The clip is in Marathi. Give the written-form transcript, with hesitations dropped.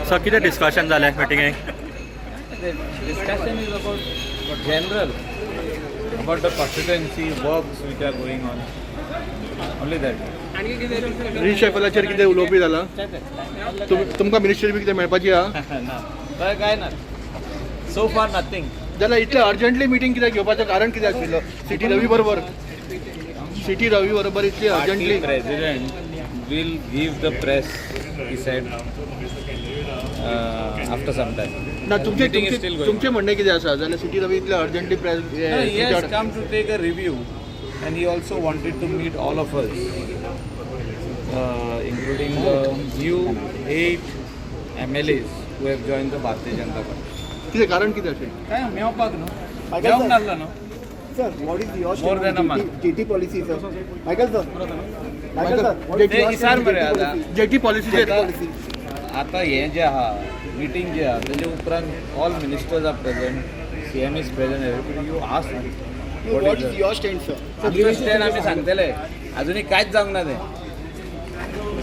सो कितें डिस्कशन जालें मिटिंगेक? The discussion is about general, about the constituency works which are going on. Only that. रिच शेफलाचेर कितें उलोवपी जाला? तुमकां मिनिस्ट्री बी कितें मेळपाची आहा? ना काय ना. So far nothing. जाल्यार इतलें अर्जंटली मिटींग कित्याक घेवपाचें कारण कितें आशिल्लो? सिटी रवी बरोबर इतली urgently. Party president will give the press, he said, after some time. ना Meeting is still going तुमचें म्हणणें कितें आसा? जाल्यार सिटी रवी इतलें urgently press No, he has come to take a review, and he also wanted to meet all of us, including the new 8 MLAs who have joined the Bharatiya Janata Party. कितें कारण कितें अशें? काय मेवपाक न्हू मेवंक नासलो न्हू. Sir, what is your More than a statement month. on GT policy, sir? Michael, sir. Michael, sir. What is ते your इसार statement मरे on आता. GT जेटी पॉलिसीचेर policy? आता हें जें आहा मिटींग जें आहा तेजे उपरांत all ministers are present, CM is present, everybody you ask No, what is your stand, sir? आमचो स्टँड आमी सांगतले, अजुनी कांयच जावंक ना तें.